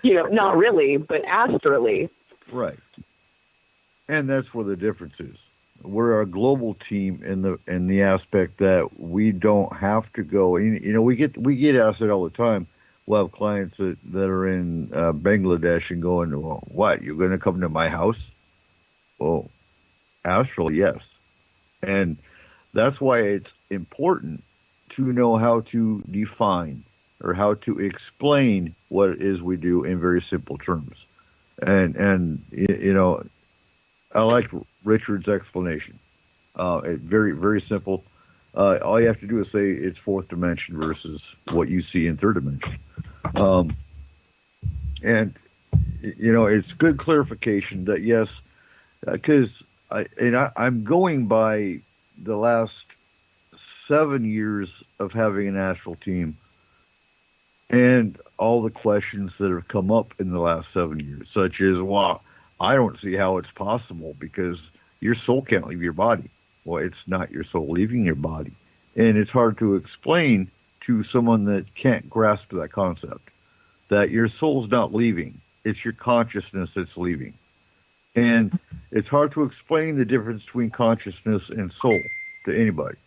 Not really, but astrally. Right. And that's where the difference is. We're a global team in the aspect that we don't have to go. We get asked it all the time. We'll have clients that are in Bangladesh and going, well, what? You're going to come to my house? Well, astrally, yes. And that's why it's important to know how to define or how to explain what it is we do in very simple terms. And I like Richard's explanation. It's very, very simple. All you have to do is say it's fourth dimension versus what you see in third dimension. And it's good clarification that yes, because I'm going by the last 7 years of having a national team and all the questions that have come up in the last 7 years, such as, well, I don't see how it's possible because your soul can't leave your body. Well, it's not your soul leaving your body. And it's hard to explain to someone that can't grasp that concept, that your soul's not leaving. It's your consciousness that's leaving. And it's hard to explain the difference between consciousness and soul to anybody.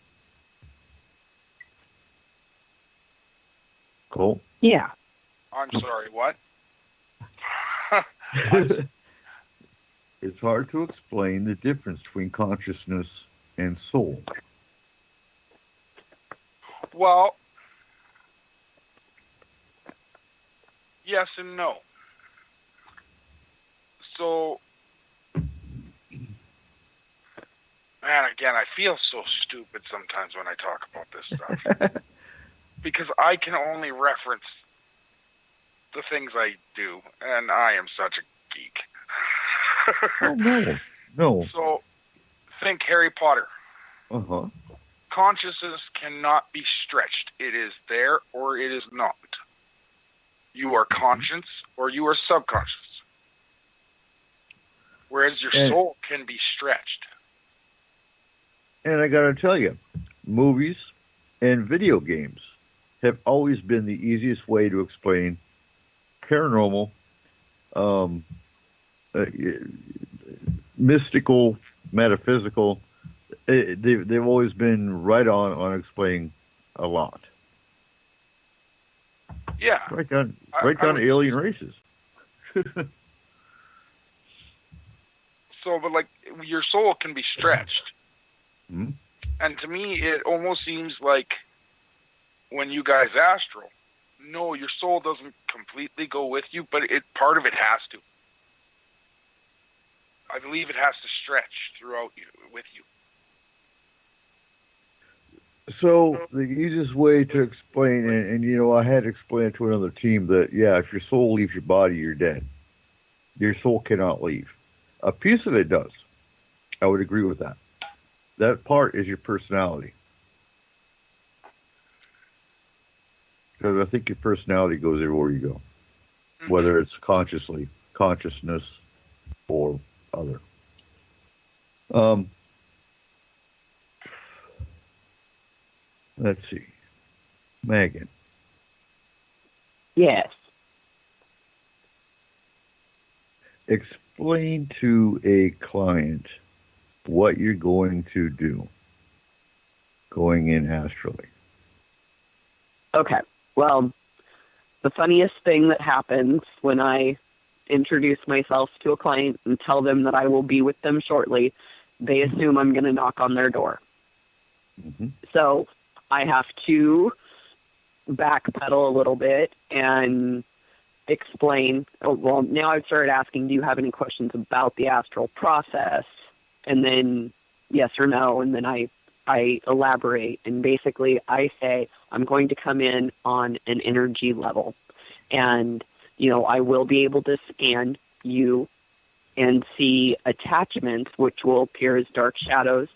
Cool? Yeah. I'm sorry, what? It's hard to explain the difference between consciousness and soul. Well, yes and no. So, man, again, I feel so stupid sometimes when I talk about this stuff. Because I can only reference the things I do, and I am such a geek. No. So, think Harry Potter. Uh-huh. Consciousness cannot be stretched. It is there or it is not. You are conscious or you are subconscious. Whereas your soul can be stretched. And I got to tell you, movies and video games have always been the easiest way to explain paranormal, mystical, metaphysical. They've always been right on explaining a lot. Yeah. Right down to alien races. So, but like, your soul can be stretched. Mm-hmm. And to me, it almost seems like when you guys astral, no, your soul doesn't completely go with you, but part of it has to. I believe it has to stretch throughout you, with you. So the easiest way to explain, and I had to explain it to another team that, yeah, if your soul leaves your body, you're dead. Your soul cannot leave. A piece of it does. I would agree with that. That part is your personality. Because I think your personality goes everywhere you go, whether it's consciousness, or other. Let's see. Megan. Yes. Explain to a client what you're going to do going in astrally. Okay. Well, the funniest thing that happens when I introduce myself to a client and tell them that I will be with them shortly, they assume I'm going to knock on their door. Mm-hmm. So I have to backpedal a little bit and explain. Well, now I've started asking, do you have any questions about the astral process? And then yes or no, and then I elaborate. And basically I say, I'm going to come in on an energy level. And, I will be able to scan you and see attachments, which will appear as dark shadows,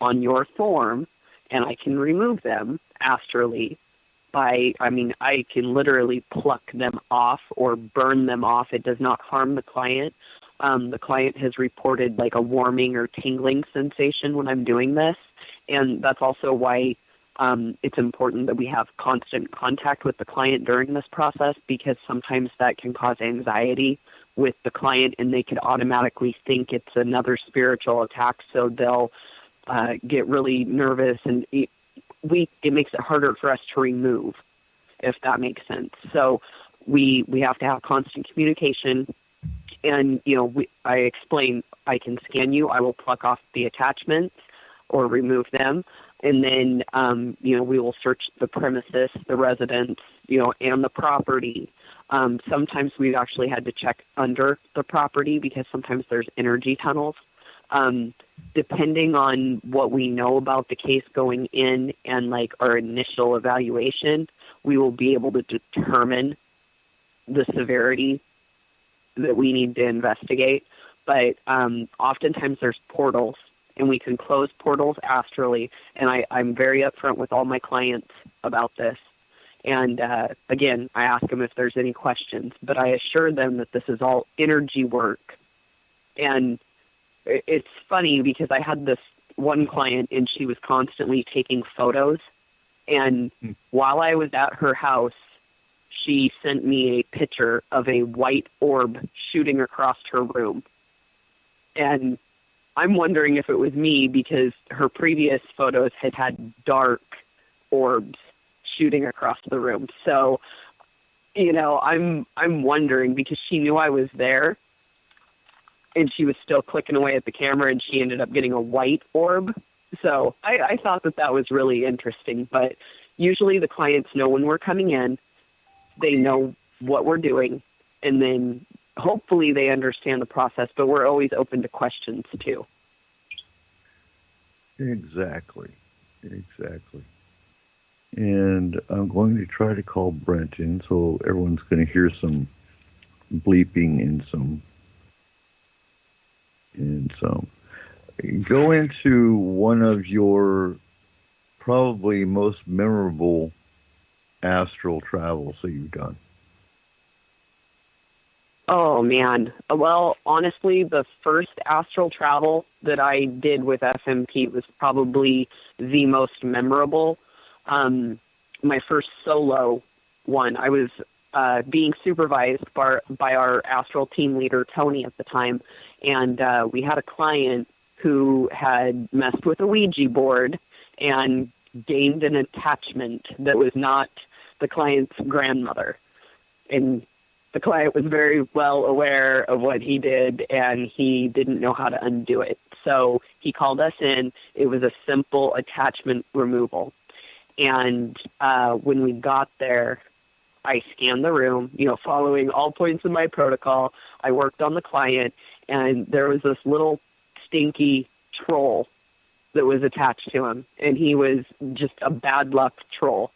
on your form. And I can remove them astrally I can literally pluck them off or burn them off. It does not harm the client. The client has reported like a warming or tingling sensation when I'm doing this. And that's also why It's important that we have constant contact with the client during this process, because sometimes that can cause anxiety with the client, and they could automatically think it's another spiritual attack, so they'll get really nervous, and it makes it harder for us to remove, if that makes sense. So we have to have constant communication. And, I explain, I can scan you, I will pluck off the attachments or remove them. And then, we will search the premises, the residence, and the property. Sometimes we've actually had to check under the property because sometimes there's energy tunnels. Depending on what we know about the case going in and like our initial evaluation, we will be able to determine the severity that we need to investigate. But oftentimes there's portals, and we can close portals astrally. And I'm very upfront with all my clients about this. And again, I ask them if there's any questions, but I assure them that this is all energy work. And it's funny because I had this one client, and she was constantly taking photos. And while I was at her house, she sent me a picture of a white orb shooting across her room. And I'm wondering if it was me, because her previous photos had dark orbs shooting across the room. So, I'm wondering, because she knew I was there, and she was still clicking away at the camera, and she ended up getting a white orb. So I thought that was really interesting. But usually the clients know when we're coming in, they know what we're doing, and then hopefully they understand the process, but we're always open to questions too. Exactly. And I'm going to try to call Brent in, so everyone's going to hear some bleeping and some. Go into one of your probably most memorable astral travels that you've done. Oh, man. Well, honestly, the first astral travel that I did with FMP was probably the most memorable. My first solo one. I was being supervised by our astral team leader, Tony, at the time, and we had a client who had messed with a Ouija board and gained an attachment that was not the client's grandmother. And the client was very well aware of what he did, and he didn't know how to undo it. So he called us in. It was a simple attachment removal. And when we got there, I scanned the room, following all points of my protocol. I worked on the client, and there was this little stinky troll that was attached to him, and he was just a bad luck troll.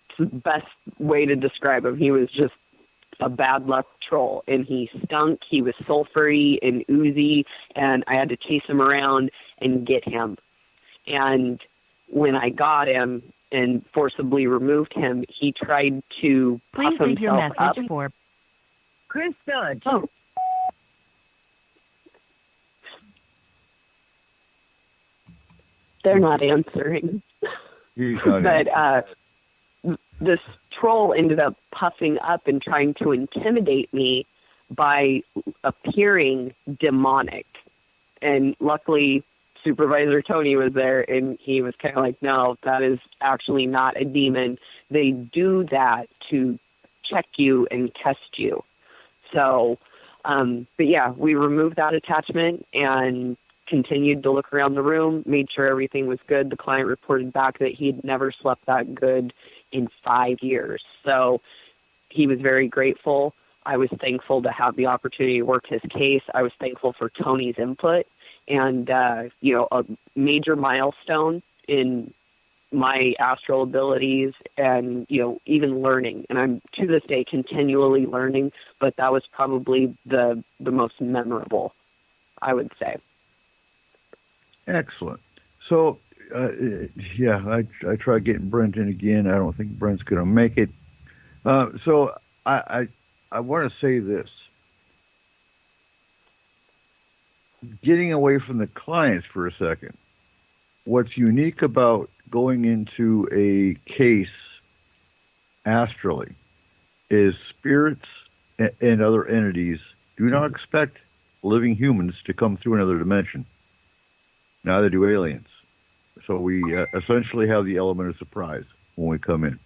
It's the best way to describe him. He was just a bad luck troll, and he stunk. He was sulfury and oozy, and I had to chase him around and get him. And when I got him and forcibly removed him, he tried to puff Please leave your himself up. message for Chris Dodge. Oh. They're not answering. But this troll ended up puffing up and trying to intimidate me by appearing demonic. And luckily, Supervisor Tony was there, and he was kind of like, no, that is actually not a demon. They do that to check you and test you. So, but yeah, we removed that attachment and continued to look around the room, made sure everything was good. The client reported back that he had never slept that good in 5 years. So he was very grateful. I was thankful to have the opportunity to work his case. I was thankful for Tony's input. And, a major milestone in my astral abilities and, even learning. And I'm, to this day, continually learning, but that was probably the most memorable, I would say. Excellent. So, I tried getting Brent in again. I don't think Brent's going to make it. So I want to say this. Getting away from the clients for a second, what's unique about going into a case astrally is spirits and other entities do not expect living humans to come through another dimension. Neither do aliens. So we essentially have the element of surprise when we come in.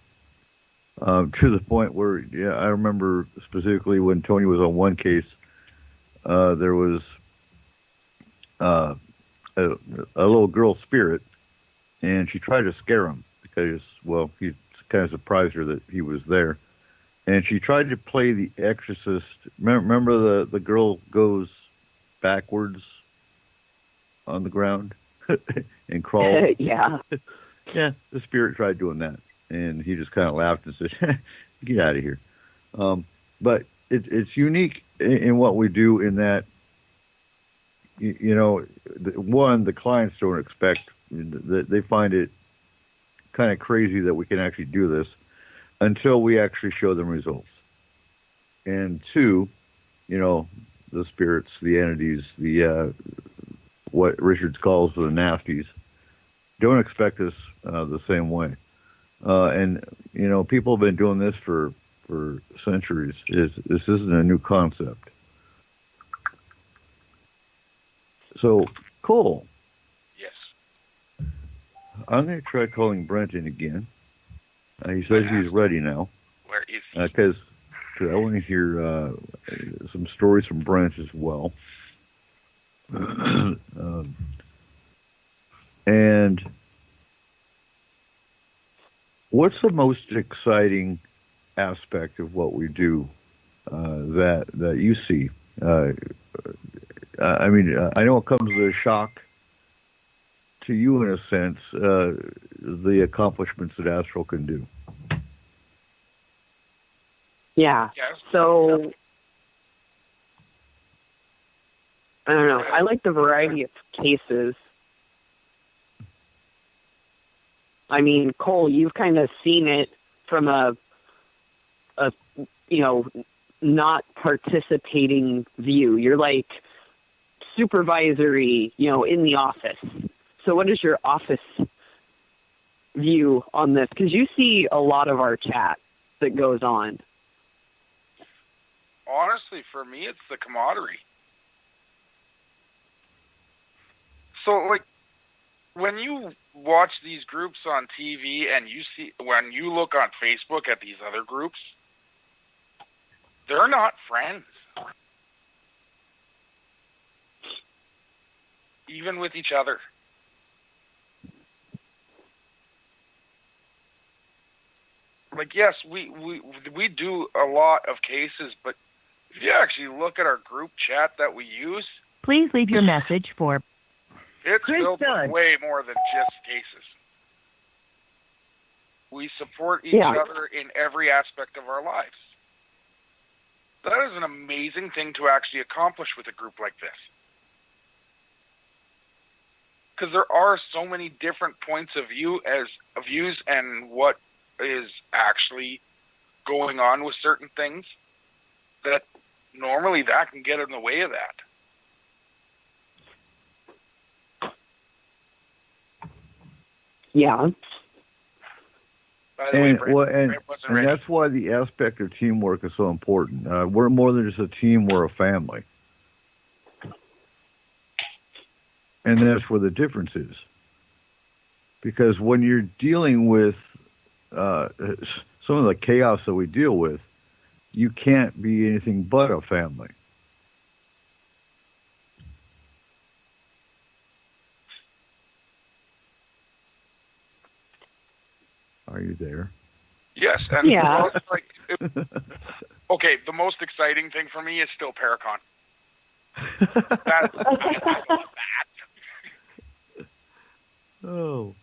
To the point where, I remember specifically when Tony was on one case, there was a little girl spirit, and she tried to scare him because, well, he kind of surprised her that he was there. And she tried to play the exorcist. Remember the girl goes backwards on the ground and crawls? Yeah. Yeah, the spirit tried doing that. And he just kind of laughed and said, get out of here. But it's unique in what we do in that, the clients don't expect, they find it kind of crazy that we can actually do this until we actually show them results. And two, the spirits, the entities, what Richards calls the nasties, don't expect us the same way. And people have been doing this for centuries. This isn't a new concept. So, Cole. Yes. I'm going to try calling Brenton again. He says he's ready now. Where is he? Because I want to hear some stories from Brent as well. And what's the most exciting aspect of what we do that you see? I know it comes as a shock to you in a sense, the accomplishments that Astral can do. Yeah. Yes. So, I don't know. I like the variety of cases. I mean, Cole, you've kind of seen it from a not participating view. You're like supervisory, in the office. So what is your office view on this? Because you see a lot of our chat that goes on. Honestly, for me, it's the camaraderie. So, when you watch these groups on TV and when you look on Facebook at these other groups, they're not friends. Even with each other. Yes, we do a lot of cases, but if you actually look at our group chat that we use, please leave your message for... It's filled with way more than just cases. We support each other in every aspect of our lives. That is an amazing thing to actually accomplish with a group like this. Because there are so many different points of views and what is actually going on with certain things that normally that can get in the way of that. Yeah. By the way, and that's why the aspect of teamwork is so important. We're more than just a team, we're a family. And that's where the difference is. Because when you're dealing with some of the chaos that we deal with, you can't be anything but a family. Are you there? Yes, and yeah. Okay, the most exciting thing for me is still Paracon. Oh.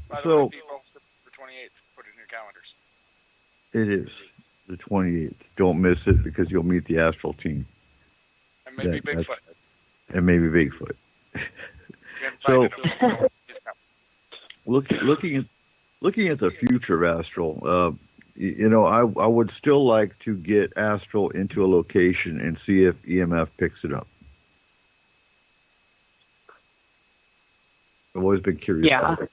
By the way, people, the 28th, put it in your calendars. It is the 28th. Don't miss it because you'll meet the Astral team. And maybe Bigfoot. And maybe Bigfoot. So, looking at the future of Astral, I would still like to get Astral into a location and see if EMF picks it up. I've always been curious. Yeah. about it.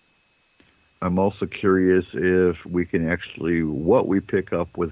I'm also curious if we can actually, what we pick up with